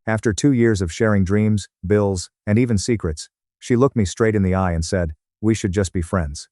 After 2 years of sharing dreams, bills, and even secrets, she looked me straight in the eye and said, "We should just be friends."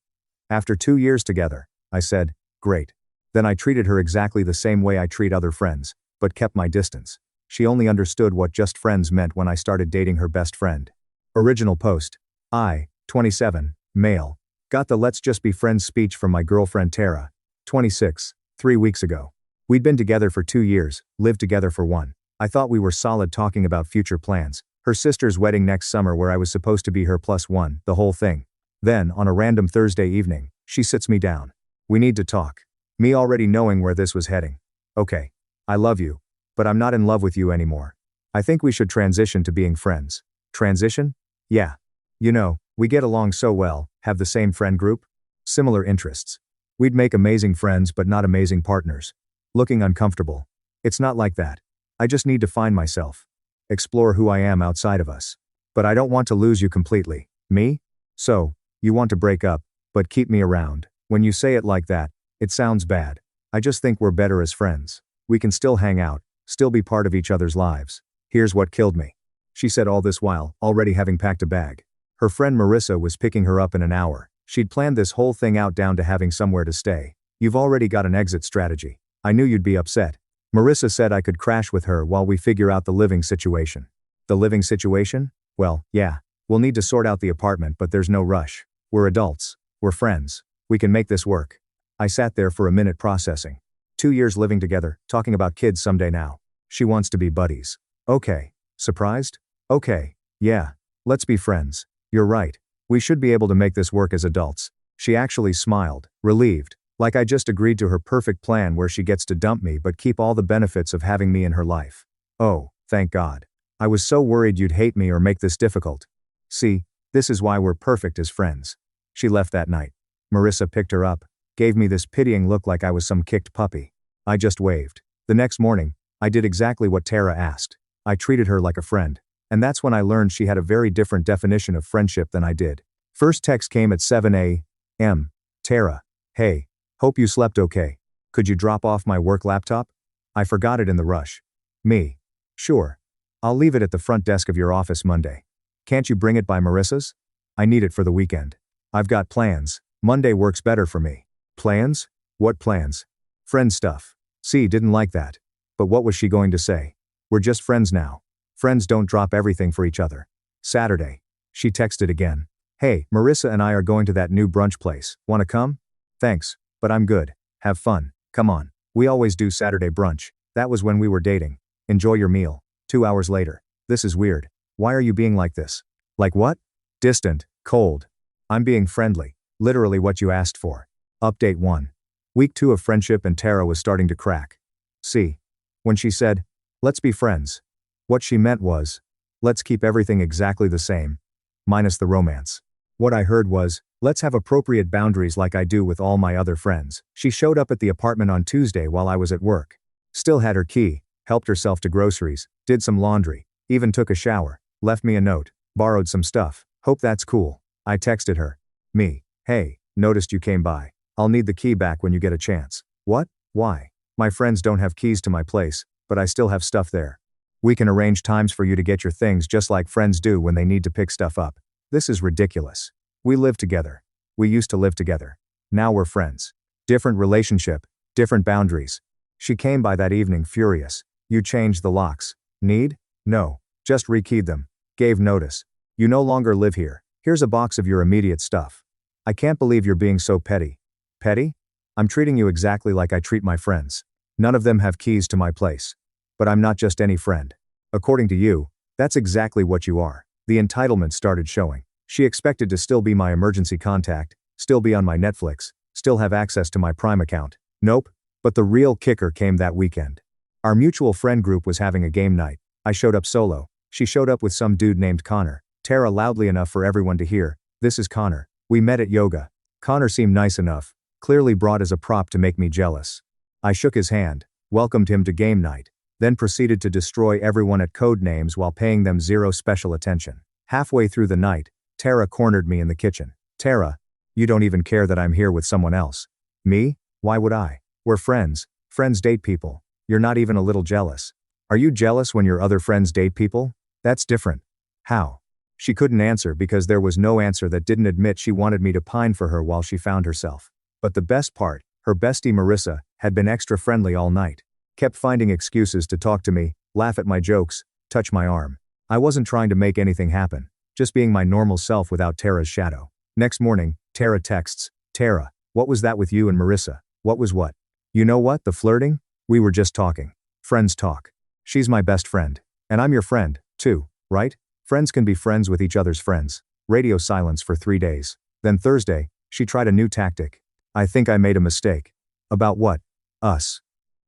After 2 years together, I said, "Great." Then I treated her exactly the same way I treat other friends, but kept my distance. She only understood what just friends meant when I started dating her best friend. Original post. I, 27, male. Got the "let's just be friends" speech from my girlfriend Tara, 26, 3 weeks ago. We'd been together for 2 years, lived together for 1. I thought we were solid, talking about future plans, her sister's wedding next summer where I was supposed to be her +1, the whole thing. Then, on a random Thursday evening, she sits me down. "We need to talk." Me already knowing where this was heading. "Okay. I love you. But I'm not in love with you anymore. I think we should transition to being friends." Transition? Yeah. You know, we get along so well, have the same friend group, similar interests. We'd make amazing friends but not amazing partners. Looking uncomfortable. It's not like that. I just need to find myself. Explore who I am outside of us. But I don't want to lose you completely. Me? So, you want to break up, but keep me around. When you say it like that, it sounds bad. I just think we're better as friends. We can still hang out, still be part of each other's lives. Here's what killed me. She said all this while already having packed a bag. Her friend Marissa was picking her up in an hour. She'd planned this whole thing out down to having somewhere to stay. "You've already got an exit strategy. I knew you'd be upset." Marissa said I could crash with her while we figure out the living situation. The living situation? Well, yeah. We'll need to sort out the apartment, but there's no rush. We're adults. We're friends. We can make this work. I sat there for a minute processing. 2 years living together, talking about kids someday now. She wants to be buddies. Okay. Surprised? Okay. Yeah. Let's be friends. You're right. We should be able to make this work as adults. She actually smiled, relieved, like I just agreed to her perfect plan where she gets to dump me but keep all the benefits of having me in her life. Oh, thank God. I was so worried you'd hate me or make this difficult. See, this is why we're perfect as friends. She left that night. Marissa picked her up, gave me this pitying look like I was some kicked puppy. I just waved. The next morning, I did exactly what Tara asked. I treated her like a friend. And that's when I learned she had a very different definition of friendship than I did. First text came at 7 a.m. "Tara. Hey. Hope you slept okay. Could you drop off my work laptop? I forgot it in the rush." Me. "Sure. I'll leave it at the front desk of your office Monday. Can't you bring it by Marissa's? I need it for the weekend. I've got plans. Monday works better for me." Plans? What plans? Friend stuff. See, didn't like that. But what was she going to say? We're just friends now. Friends don't drop everything for each other. Saturday. She texted again. "Hey, Marissa and I are going to that new brunch place. Wanna come? Thanks, but I'm good. Have fun. Come on. We always do Saturday brunch. That was when we were dating. Enjoy your meal." 2 hours later. This is weird. Why are you being like this? Like what? Distant, cold. I'm being friendly. Literally what you asked for. Update 1. Week 2 of friendship and Tara was starting to crack. See. When she said, "Let's be friends," what she meant was, let's keep everything exactly the same. Minus the romance. What I heard was, let's have appropriate boundaries like I do with all my other friends. She showed up at the apartment on Tuesday while I was at work. Still had her key, helped herself to groceries, did some laundry, even took a shower, left me a note, borrowed some stuff. Hope that's cool. I texted her. Me. Hey, noticed you came by. I'll need the key back when you get a chance. What? Why? My friends don't have keys to my place, but I still have stuff there. We can arrange times for you to get your things just like friends do when they need to pick stuff up. This is ridiculous. We live together. We used to live together. Now we're friends. Different relationship, different boundaries. She came by that evening furious. You changed the locks. Need? No. Just rekeyed them. Gave notice. You no longer live here. Here's a box of your immediate stuff. I can't believe you're being so petty. Petty? I'm treating you exactly like I treat my friends. None of them have keys to my place. But I'm not just any friend. According to you, that's exactly what you are. The entitlement started showing. She expected to still be my emergency contact, still be on my Netflix, still have access to my Prime account. Nope. But the real kicker came that weekend. Our mutual friend group was having a game night. I showed up solo. She showed up with some dude named Connor. Tara loudly enough for everyone to hear. "This is Connor. We met at yoga." Connor seemed nice enough, clearly brought as a prop to make me jealous. I shook his hand, welcomed him to game night, then proceeded to destroy everyone at code names while paying them zero special attention. Halfway through the night, Tara cornered me in the kitchen. "Tara, you don't even care that I'm here with someone else." Me? Why would I? We're friends. Friends date people. You're not even a little jealous. Are you jealous when your other friends date people? That's different. How? She couldn't answer because there was no answer that didn't admit she wanted me to pine for her while she found herself. But the best part, her bestie Marissa, had been extra friendly all night. Kept finding excuses to talk to me, laugh at my jokes, touch my arm. I wasn't trying to make anything happen, just being my normal self without Tara's shadow. Next morning, Tara texts, "Tara, what was that with you and Marissa? What was what?" "You know what, the flirting? We were just talking. Friends talk. She's my best friend. And I'm your friend, too, right? Friends can be friends with each other's friends." Radio silence for 3 days. Then Thursday, she tried a new tactic. "I think I made a mistake." "About what?" "Us.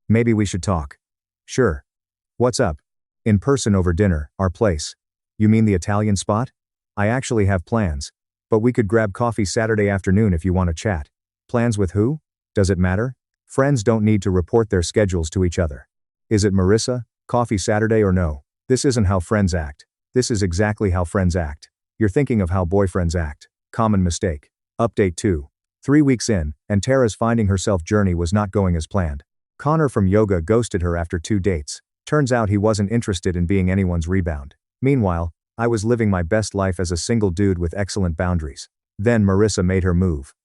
Maybe we should talk." "Sure. What's up?" "In person over dinner, our place." "You mean the Italian spot?" "I actually have plans. But we could grab coffee Saturday afternoon if you want to chat." "Plans with who? Does it matter?" Friends don't need to report their schedules to each other. "Is it Marissa? Coffee Saturday or no?" This isn't how friends act. This is exactly how friends act. You're thinking of how boyfriends act. Common mistake. Update 2. 3 weeks in, and Tara's finding herself journey was not going as planned. Connor from yoga ghosted her after 2 dates. Turns out he wasn't interested in being anyone's rebound. Meanwhile, I was living my best life as a single dude with excellent boundaries. Then Marissa made her move.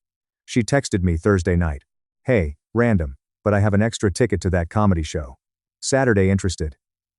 She texted me Thursday night. "Hey, random, but I have an extra ticket to that comedy show. Saturday, interested?"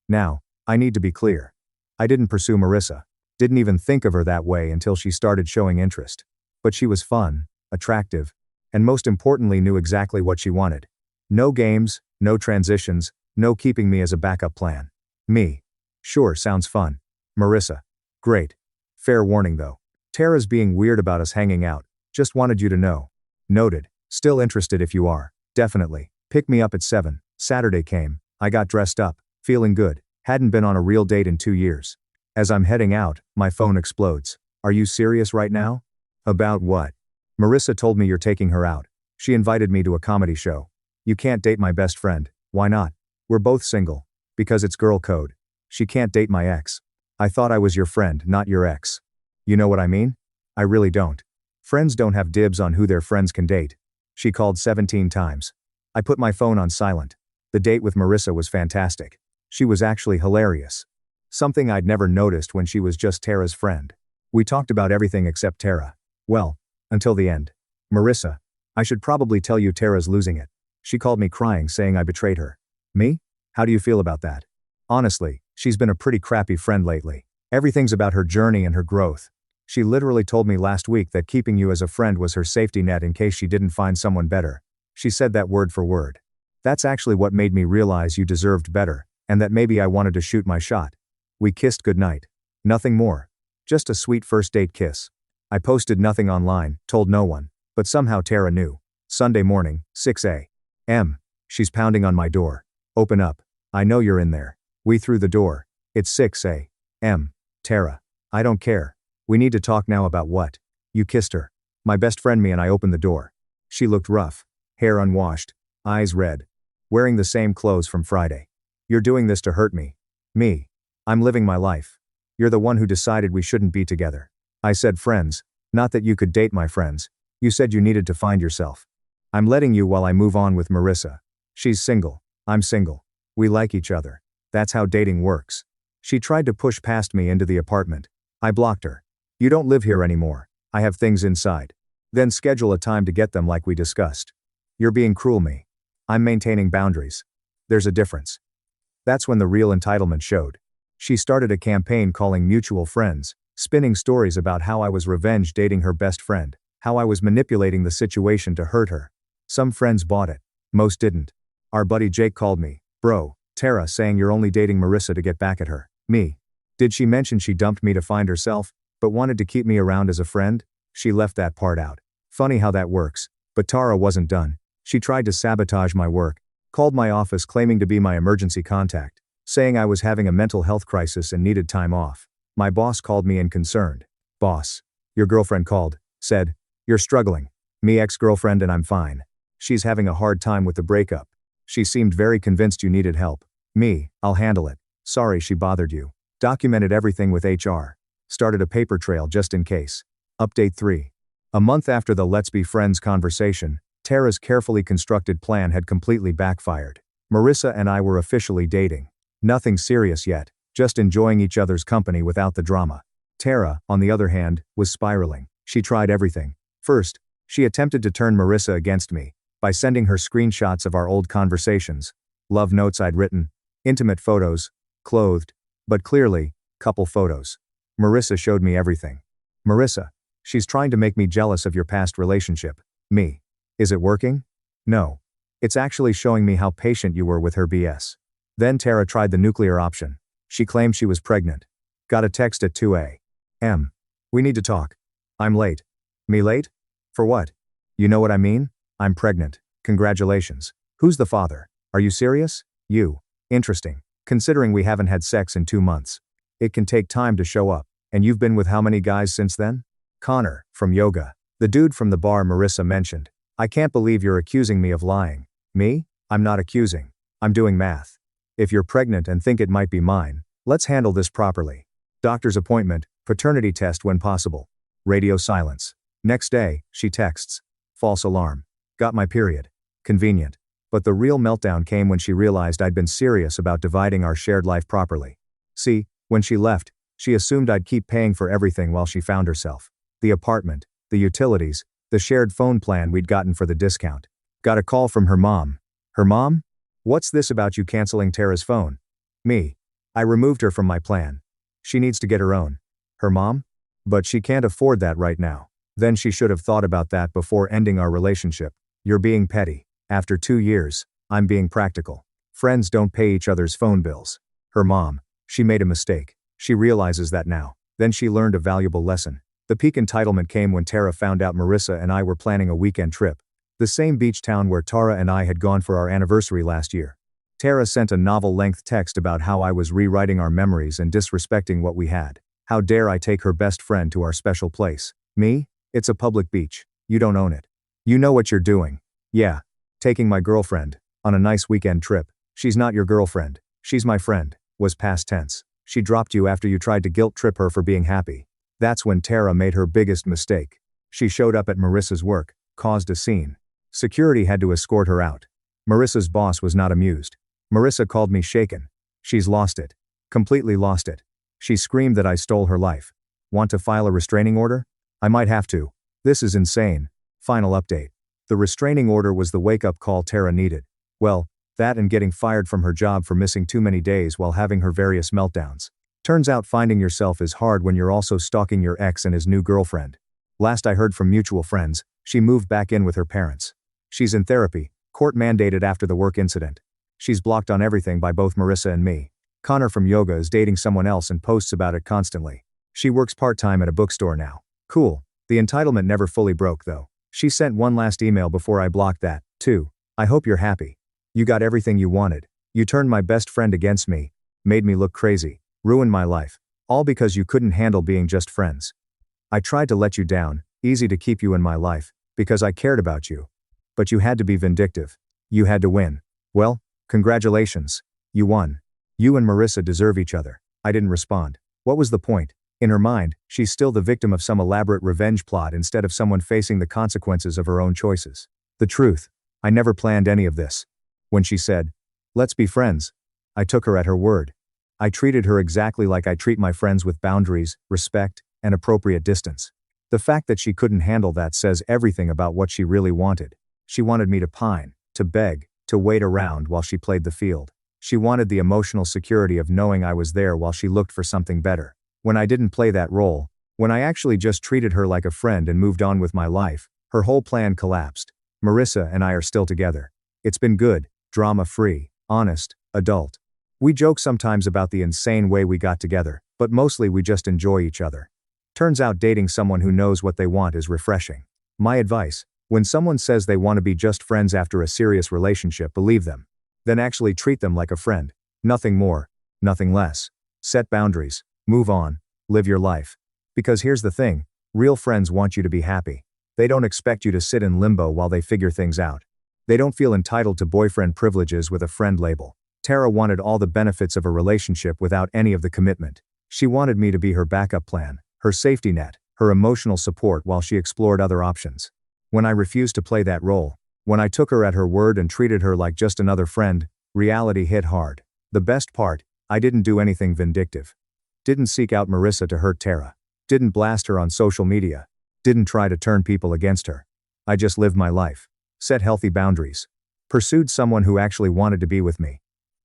Now, I need to be clear. I didn't pursue Marissa. Didn't even think of her that way until she started showing interest. But she was fun, attractive, and most importantly knew exactly what she wanted. No games, no transitions, no keeping me as a backup plan. Me. Sure, sounds fun. Marissa. Great. Fair warning though. Tara's being weird about us hanging out. Just wanted you to know. Noted. Still interested if you are. Definitely. Pick me up at 7. Saturday came. I got dressed up, feeling good. Hadn't been on a real date in 2 years. As I'm heading out, my phone explodes. "Are you serious right now?" "About what?" "Marissa told me you're taking her out. She invited me to a comedy show." "You can't date my best friend." "Why not?" "We're both single." "Because it's girl code." "She can't date my ex." "I thought I was your friend, not your ex." "You know what I mean?" "I really don't. Friends don't have dibs on who their friends can date." She called 17 times. I put my phone on silent. The date with Marissa was fantastic. She was actually hilarious. Something I'd never noticed when she was just Tara's friend. We talked about everything except Tara. Well, until the end. "Marissa, I should probably tell you Tara's losing it." She called me crying saying I betrayed her. "Me? How do you feel about that?" "Honestly, she's been a pretty crappy friend lately. Everything's about her journey and her growth. She literally told me last week that keeping you as a friend was her safety net in case she didn't find someone better. She said that word for word. That's actually what made me realize you deserved better, and that maybe I wanted to shoot my shot. We kissed goodnight. Nothing more. Just a sweet first date kiss. I posted nothing online, told no one, but somehow Tara knew. Sunday morning, 6 a.m. She's pounding on my door. "Open up. I know you're in there." We through the door. "It's 6 a.m. Tara. I don't care. We need to talk now about what?" "You kissed her." My best friend me and I opened the door. She looked rough. Hair unwashed. Eyes red. Wearing the same clothes from Friday. "You're doing this to hurt me." "Me. I'm living my life. You're the one who decided we shouldn't be together." I said friends. Not that you could date my friends. You said you needed to find yourself. I'm letting you while I move on with Marissa. She's single. I'm single. We like each other. That's how dating works. She tried to push past me into the apartment. I blocked her. "You don't live here anymore. I have things inside." Then schedule a time to get them like we discussed. "You're being cruel me." I'm maintaining boundaries. There's a difference. That's when the real entitlement showed. She started a campaign calling mutual friends, spinning stories about how I was revenge dating her best friend, how I was manipulating the situation to hurt her. Some friends bought it. Most didn't. Our buddy Jake called me, "Bro, Tara saying you're only dating Marissa to get back at her." Me. "Did she mention she dumped me to find herself, but wanted to keep me around as a friend?" She left that part out. Funny how that works. But Tara wasn't done. She tried to sabotage my work, called my office claiming to be my emergency contact, saying I was having a mental health crisis and needed time off. My boss called me in concerned. "Boss. Your girlfriend called, said, you're struggling." Me ex-girlfriend and I'm fine. She's having a hard time with the breakup. She seemed very convinced you needed help. Me, I'll handle it. Sorry she bothered you. Documented everything with HR. Started a paper trail just in case. Update 3. A month after the let's be friends conversation, Tara's carefully constructed plan had completely backfired. Marissa and I were officially dating. Nothing serious yet, just enjoying each other's company without the drama. Tara, on the other hand, was spiraling. She tried everything. First, she attempted to turn Marissa against me by sending her screenshots of our old conversations, love notes I'd written, intimate photos, clothed, but clearly, couple photos. Marissa showed me everything. Marissa, she's trying to make me jealous of your past relationship. Me. Is it working? No. It's actually showing me how patient you were with her BS. Then Tara tried the nuclear option. She claimed she was pregnant. Got a text at 2 a.m. We need to talk. I'm late. Me late? For what? You know what I mean? I'm pregnant. Congratulations. Who's the father? Are you serious? You. Interesting. Considering we haven't had sex in 2 months. It can take time to show up. And you've been with how many guys since then? Connor, from yoga. The dude from the bar Marissa mentioned. I can't believe you're accusing me of lying. Me? I'm not accusing. I'm doing math. If you're pregnant and think it might be mine, let's handle this properly. Doctor's appointment, paternity test when possible. Radio silence. Next day, she texts. False alarm. Got my period. Convenient. But the real meltdown came when she realized I'd been serious about dividing our shared life properly. See, when she left, she assumed I'd keep paying for everything while she found herself. The apartment, the utilities, the shared phone plan we'd gotten for the discount. Got a call from her mom. Her mom? What's this about you canceling Tara's phone? Me. I removed her from my plan. She needs to get her own. Her mom? But she can't afford that right now. Then she should have thought about that before ending our relationship. You're being petty. After 2 years, I'm being practical. Friends don't pay each other's phone bills. Her mom. She made a mistake. She realizes that now. Then she learned a valuable lesson. The peak entitlement came when Tara found out Marissa and I were planning a weekend trip. The same beach town where Tara and I had gone for our anniversary last year. Tara sent a novel-length text about how I was rewriting our memories and disrespecting what we had. How dare I take her best friend to our special place? Me? It's a public beach. You don't own it. You know what you're doing. Yeah. Taking my girlfriend on a nice weekend trip. She's not your girlfriend. She's my friend. Was past tense. She dropped you after you tried to guilt trip her for being happy. That's when Tara made her biggest mistake. She showed up at Marissa's work, caused a scene. Security had to escort her out. Marissa's boss was not amused. Marissa called me shaken. She's lost it. Completely lost it. She screamed that I stole her life. Want to file a restraining order? I might have to. This is insane. Final update. The restraining order was the wake-up call Tara needed. Well, that and getting fired from her job for missing too many days while having her various meltdowns. Turns out finding yourself is hard when you're also stalking your ex and his new girlfriend. Last I heard from mutual friends, she moved back in with her parents. She's in therapy, court mandated after the work incident. She's blocked on everything by both Marissa and me. Connor from yoga is dating someone else and posts about it constantly. She works part-time at a bookstore now. Cool. The entitlement never fully broke though. She sent one last email before I blocked that, too. I hope you're happy. You got everything you wanted. You turned my best friend against me, made me look crazy, ruined my life. All because you couldn't handle being just friends. I tried to let you down, easy to keep you in my life, because I cared about you. But you had to be vindictive. You had to win. Well, congratulations. You won. You and Marissa deserve each other. I didn't respond. What was the point? In her mind, she's still the victim of some elaborate revenge plot instead of someone facing the consequences of her own choices. The truth, I never planned any of this. When she said, let's be friends, I took her at her word. I treated her exactly like I treat my friends with boundaries, respect, and appropriate distance. The fact that she couldn't handle that says everything about what she really wanted. She wanted me to pine, to beg, to wait around while she played the field. She wanted the emotional security of knowing I was there while she looked for something better. When I didn't play that role, when I actually just treated her like a friend and moved on with my life, her whole plan collapsed. Marissa and I are still together. It's been good, drama-free, honest, adult. We joke sometimes about the insane way we got together, but mostly we just enjoy each other. Turns out dating someone who knows what they want is refreshing. My advice: when someone says they want to be just friends after a serious relationship, believe them. Then actually treat them like a friend. Nothing more, nothing less. Set boundaries, move on, live your life. Because here's the thing, real friends want you to be happy. They don't expect you to sit in limbo while they figure things out. They don't feel entitled to boyfriend privileges with a friend label. Tara wanted all the benefits of a relationship without any of the commitment. She wanted me to be her backup plan, her safety net, her emotional support while she explored other options. When I refused to play that role, when I took her at her word and treated her like just another friend, reality hit hard. The best part, I didn't do anything vindictive. Didn't seek out Marissa to hurt Tara. Didn't blast her on social media. Didn't try to turn people against her. I just lived my life. Set healthy boundaries. Pursued someone who actually wanted to be with me.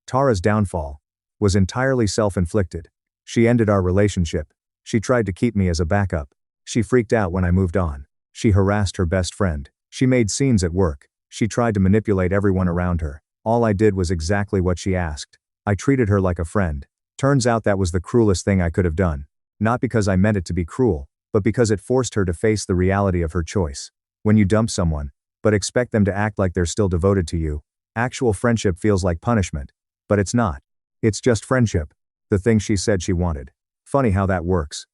Tara's downfall was entirely self-inflicted. She ended our relationship. She tried to keep me as a backup. She freaked out when I moved on. She harassed her best friend. She made scenes at work. She tried to manipulate everyone around her. All I did was exactly what she asked. I treated her like a friend. Turns out that was the cruelest thing I could have done. Not because I meant it to be cruel, but because it forced her to face the reality of her choice. When you dump someone, but expect them to act like they're still devoted to you, actual friendship feels like punishment. But it's not. It's just friendship. The thing she said she wanted. Funny how that works.